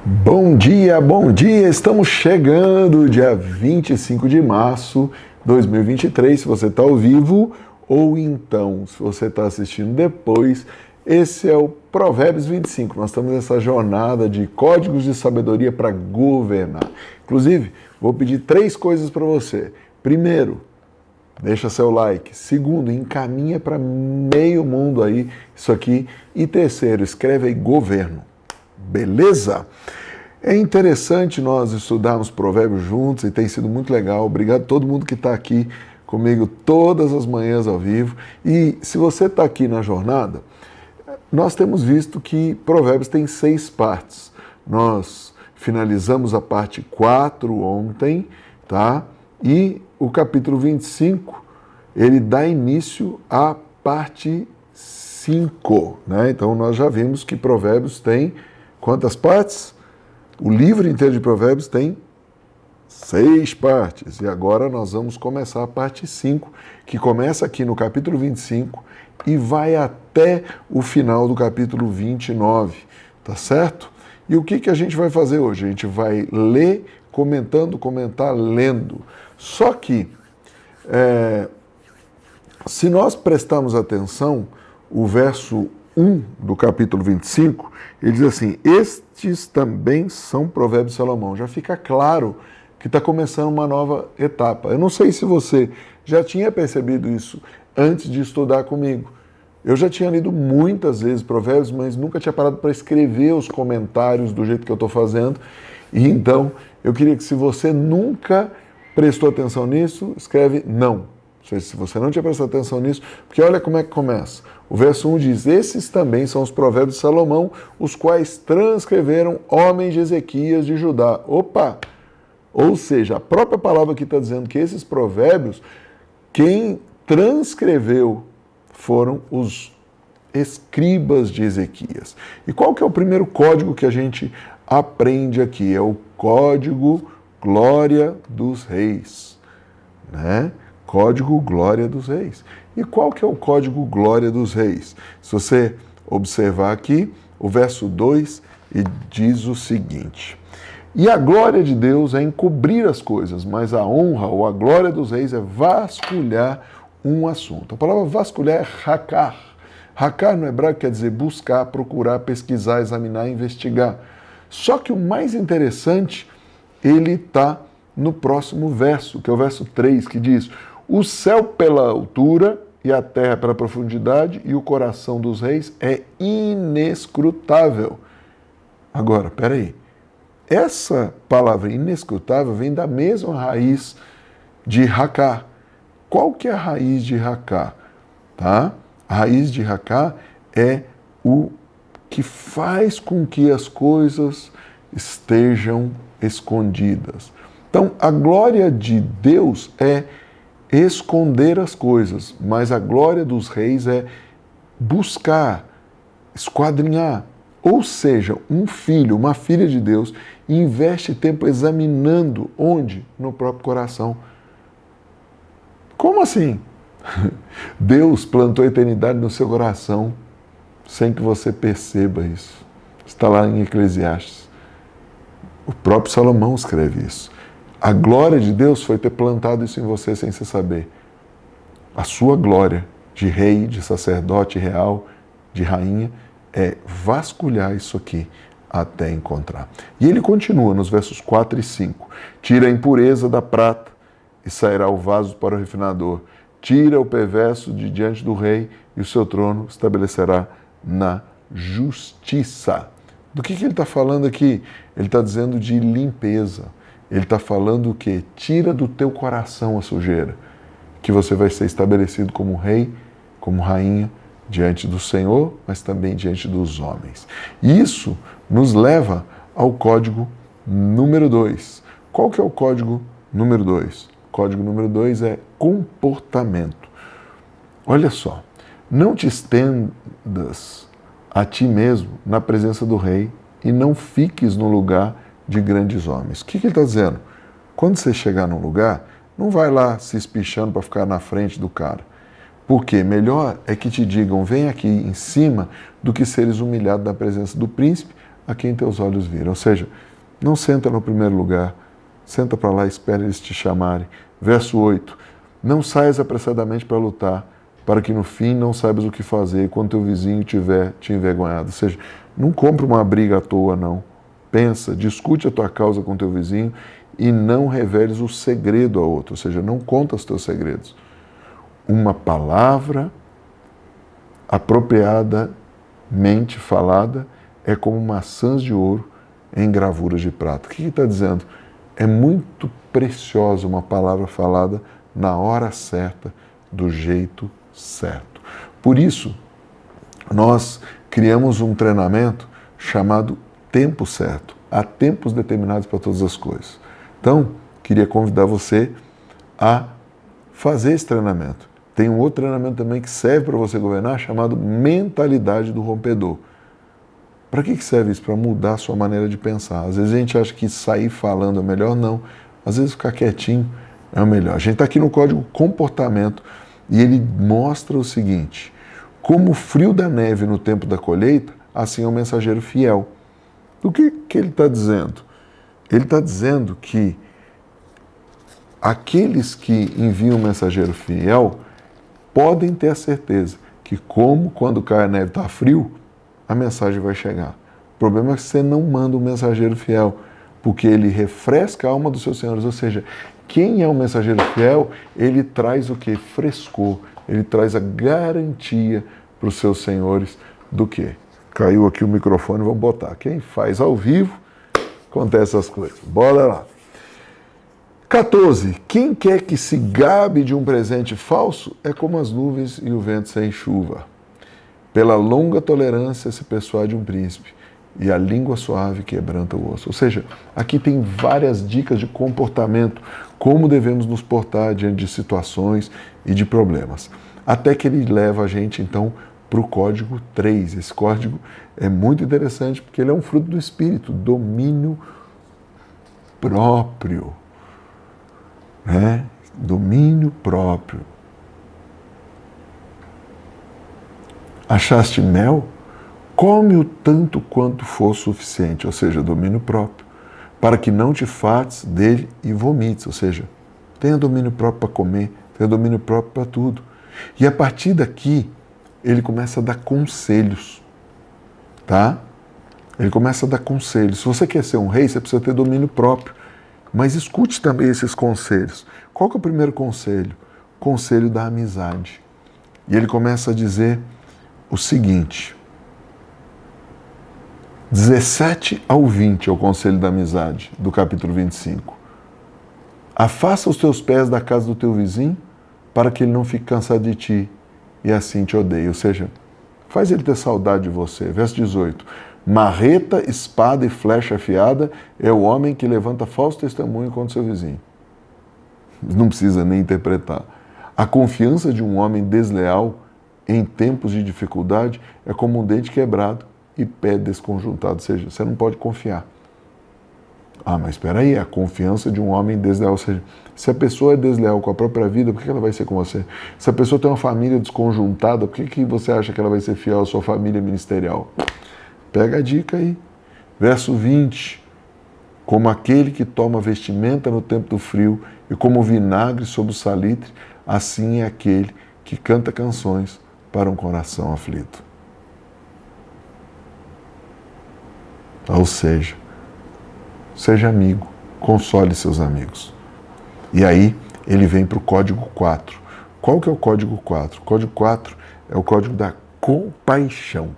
Bom dia! Estamos chegando dia 25 de março de 2023, se você está ao vivo ou então, se você está assistindo depois, esse é o Provérbios 25. Nós estamos nessa jornada de códigos de sabedoria para governar. Inclusive, vou pedir 3 coisas para você. Primeiro, deixa seu like. Segundo, encaminha para meio mundo aí isso aqui. E terceiro, escreve aí governo. Beleza? É interessante nós estudarmos provérbios juntos e tem sido muito legal. Obrigado a todo mundo que está aqui comigo todas as manhãs ao vivo. E se você está aqui na jornada, nós temos visto que provérbios tem 6 partes. Nós finalizamos a parte 4 ontem, tá? E o capítulo 25, ele dá início à parte 5, né? Então nós já vimos que provérbios tem quantas partes? O livro inteiro de Provérbios tem 6 partes. E agora nós vamos começar a parte 5, que começa aqui no capítulo 25 e vai até o final do capítulo 29. Tá certo? E o que a gente vai fazer hoje? A gente vai ler, comentando, comentar, lendo. Só que, se nós prestarmos atenção, o verso 1 do capítulo 25, ele diz assim: estes também são provérbios de Salomão. Já fica claro que está começando uma nova etapa. Eu não sei se você já tinha percebido isso antes de estudar comigo. Eu já tinha lido muitas vezes provérbios, mas nunca tinha parado para escrever os comentários do jeito que eu estou fazendo. E então, eu queria que, se você nunca prestou atenção nisso, escreve não. Se você não tinha prestado atenção nisso, porque olha como é que começa. O verso 1 diz: esses também são os provérbios de Salomão, os quais transcreveram homens de Ezequias de Judá. Opa! Ou seja, a própria palavra aqui está dizendo que esses provérbios, quem transcreveu foram os escribas de Ezequias. E qual que é o primeiro código que a gente aprende aqui? É o código Glória dos Reis, né? Código Glória dos Reis. E qual que é o código Glória dos Reis? Se você observar aqui, o verso 2 diz o seguinte: e a glória de Deus é encobrir as coisas, mas a honra ou a glória dos reis é vasculhar um assunto. A palavra vasculhar é hakar. Hakar no hebraico quer dizer buscar, procurar, pesquisar, examinar, investigar. Só que o mais interessante, ele está no próximo verso, que é o verso 3, que diz: o céu pela altura e a terra pela profundidade e o coração dos reis é inescrutável. Agora, peraí. Essa palavra inescrutável vem da mesma raiz de hakar. Qual que é a raiz de hakar? Tá? A raiz de hakar é o que faz com que as coisas estejam escondidas. Então, a glória de Deus é esconder as coisas, mas a glória dos reis é buscar, esquadrinhar. Ou seja, um filho, uma filha de Deus, investe tempo examinando onde? No próprio coração. Como assim? Deus plantou a eternidade no seu coração sem que você perceba isso. Está lá em Eclesiastes. O próprio Salomão escreve isso. A glória de Deus foi ter plantado isso em você sem você saber. A sua glória de rei, de sacerdote real, de rainha, é vasculhar isso aqui até encontrar. E ele continua nos versos 4 e 5. Tira a impureza da prata e sairá o vaso para o refinador. Tira o perverso de diante do rei e o seu trono estabelecerá na justiça. Do que ele está falando aqui? Ele está dizendo de limpeza. Ele está falando o quê? Tira do teu coração a sujeira, que você vai ser estabelecido como rei, como rainha, diante do Senhor, mas também diante dos homens. E isso nos leva ao código número 2. Qual que é o código número 2? O código número 2 é comportamento. Olha só, não te estendas a ti mesmo na presença do rei e não fiques no lugar de grandes homens. O que ele está dizendo? Quando você chegar num lugar, não vai lá se espichando para ficar na frente do cara. Porque melhor é que te digam: vem aqui em cima, do que seres humilhado na presença do príncipe, a quem teus olhos viram. Ou seja, não senta no primeiro lugar, senta para lá e espera eles te chamarem. Verso 8, não saias apressadamente para lutar, para que no fim não saibas o que fazer quando teu vizinho tiver te envergonhado. Ou seja, não compre uma briga à toa, não. Pensa, discute a tua causa com teu vizinho e não reveles o segredo a outro, ou seja, não conta os teus segredos. Uma palavra apropriadamente falada é como maçãs de ouro em gravuras de prata. O que está dizendo? É muito preciosa uma palavra falada na hora certa, do jeito certo. Por isso, nós criamos um treinamento chamado Tempo Certo. Há tempos determinados para todas as coisas. Então, queria convidar você a fazer esse treinamento. Tem um outro treinamento também que serve para você governar, chamado Mentalidade do Rompedor. Para que serve isso? Para mudar a sua maneira de pensar. Às vezes a gente acha que sair falando é melhor, não. Às vezes ficar quietinho é o melhor. A gente está aqui no Código Comportamento e ele mostra o seguinte: como o frio da neve no tempo da colheita, assim é o mensageiro fiel. O que ele está dizendo? Ele está dizendo que aqueles que enviam o mensageiro fiel podem ter a certeza que, como quando cai a neve está frio, a mensagem vai chegar. O problema é que você não manda um mensageiro fiel, porque ele refresca a alma dos seus senhores. Ou seja, quem é um mensageiro fiel, ele traz o quê? Frescor. Ele traz a garantia para os seus senhores do quê? Caiu aqui o microfone, vamos botar. Quem faz ao vivo, acontece essas coisas. Bora lá. 14. Quem quer que se gabe de um presente falso é como as nuvens e o vento sem chuva. Pela longa tolerância se persuade um príncipe, e a língua suave quebranta o osso. Ou seja, aqui tem várias dicas de comportamento, como devemos nos portar diante de situações e de problemas. Até que ele leva a gente, então, para o código 3. Esse código é muito interessante porque ele é um fruto do Espírito, domínio próprio. Domínio próprio. Achaste mel? Come-o tanto quanto for suficiente, ou seja, domínio próprio, para que não te fartes dele e vomites, ou seja, tenha domínio próprio para comer, tenha domínio próprio para tudo. E a partir daqui, ele começa a dar conselhos, tá? Ele começa a dar conselhos. Se você quer ser um rei, você precisa ter domínio próprio. Mas escute também esses conselhos. Qual que é o primeiro conselho? O conselho da amizade. E ele começa a dizer o seguinte: 17 ao 20 é o conselho da amizade, do capítulo 25. Afasta os teus pés da casa do teu vizinho, para que ele não fique cansado de ti e assim te odeie. Ou seja, faz ele ter saudade de você. Verso 18. Marreta, espada e flecha afiada é o homem que levanta falso testemunho contra seu vizinho. Não precisa nem interpretar. A confiança de um homem desleal em tempos de dificuldade é como um dente quebrado e pé desconjuntado. Ou seja, você não pode confiar. Ah, mas espera aí, a confiança de um homem desleal. Ou seja, se a pessoa é desleal com a própria vida, por que ela vai ser com você? Se a pessoa tem uma família desconjuntada, por que você acha que ela vai ser fiel à sua família ministerial? Pega a dica aí. Verso 20. Como aquele que toma vestimenta no tempo do frio e como vinagre sobre o salitre, assim é aquele que canta canções para um coração aflito. Ou seja, seja amigo, console seus amigos. E aí ele vem para o código 4. Qual que é o código 4? O código 4 é o código da compaixão.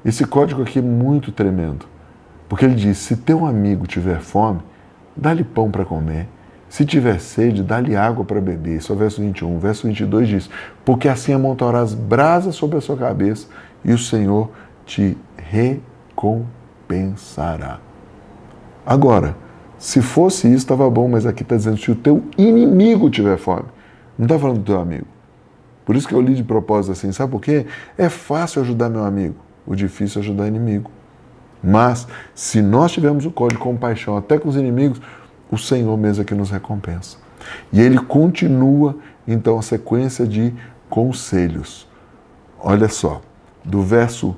Esse código aqui é muito tremendo, porque ele diz: se teu amigo tiver fome, dá-lhe pão para comer. Se tiver sede, dá-lhe água para beber. Isso é o verso 21. O verso 22 diz: porque assim amontoarás brasas sobre a sua cabeça e o Senhor te recompensará. Agora, se fosse isso, estava bom, mas aqui está dizendo: se o teu inimigo tiver fome. Não está falando do teu amigo. Por isso que eu li de propósito assim, sabe por quê? É fácil ajudar meu amigo, o difícil é ajudar inimigo. Mas, se nós tivermos o código de compaixão até com os inimigos, o Senhor mesmo é que nos recompensa. E ele continua, então, a sequência de conselhos. Olha só, do verso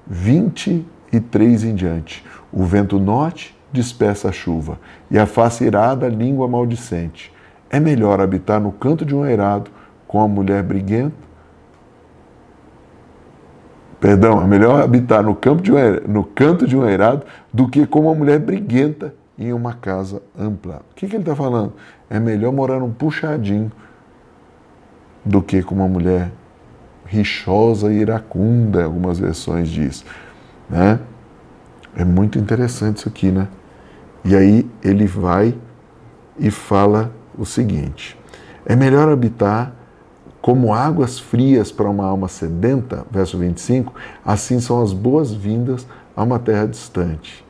23 e 3 em diante. O vento norte dispersa a chuva, e a face irada a língua maldicente. É melhor habitar no canto de um eirado com a mulher briguenta. Perdão, é melhor habitar no canto de um eirado do que com uma mulher briguenta em uma casa ampla. O que ele está falando? É melhor morar num puxadinho do que com uma mulher rixosa e iracunda, algumas versões diz, né? É muito interessante isso aqui, né? E aí ele vai e fala o seguinte: é melhor habitar como águas frias para uma alma sedenta, verso 25, assim são as boas-vindas a uma terra distante.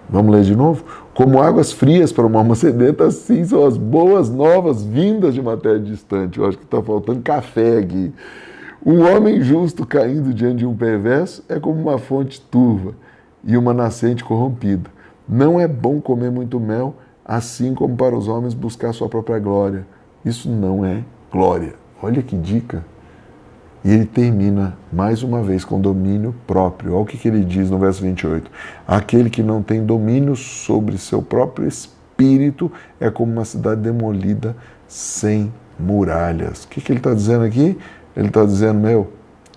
Vamos ler de novo? Como águas frias para uma alma sedenta, assim são as boas novas vindas de uma terra distante. Eu acho que está faltando café aqui. Um homem justo caindo diante de um perverso é como uma fonte turva e uma nascente corrompida. Não é bom comer muito mel, assim como para os homens buscar sua própria glória. Isso não é glória. Olha que dica. E ele termina mais uma vez com domínio próprio. Olha o que ele diz no verso 28. Aquele que não tem domínio sobre seu próprio espírito é como uma cidade demolida sem muralhas. O que ele está dizendo aqui? Ele está dizendo,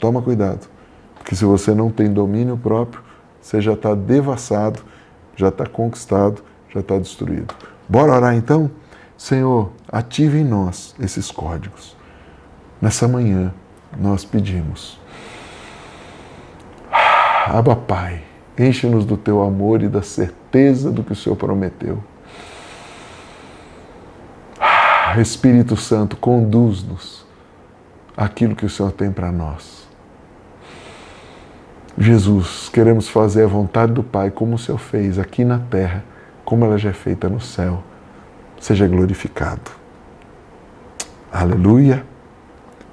toma cuidado. Porque se você não tem domínio próprio, você já está devassado, já está conquistado, já está destruído. Bora orar então? Senhor, ative em nós esses códigos. Nessa manhã, nós pedimos. Abba, Pai, enche-nos do teu amor e da certeza do que o Senhor prometeu. Espírito Santo, conduz-nos àquilo que o Senhor tem para nós. Jesus, queremos fazer a vontade do Pai como o Senhor fez aqui na terra, como ela já é feita no céu. Seja glorificado. Aleluia.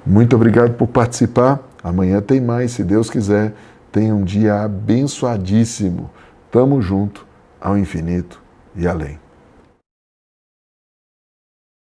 Muito obrigado por participar. Amanhã tem mais, se Deus quiser. Tenha um dia abençoadíssimo. Tamo junto ao infinito e além.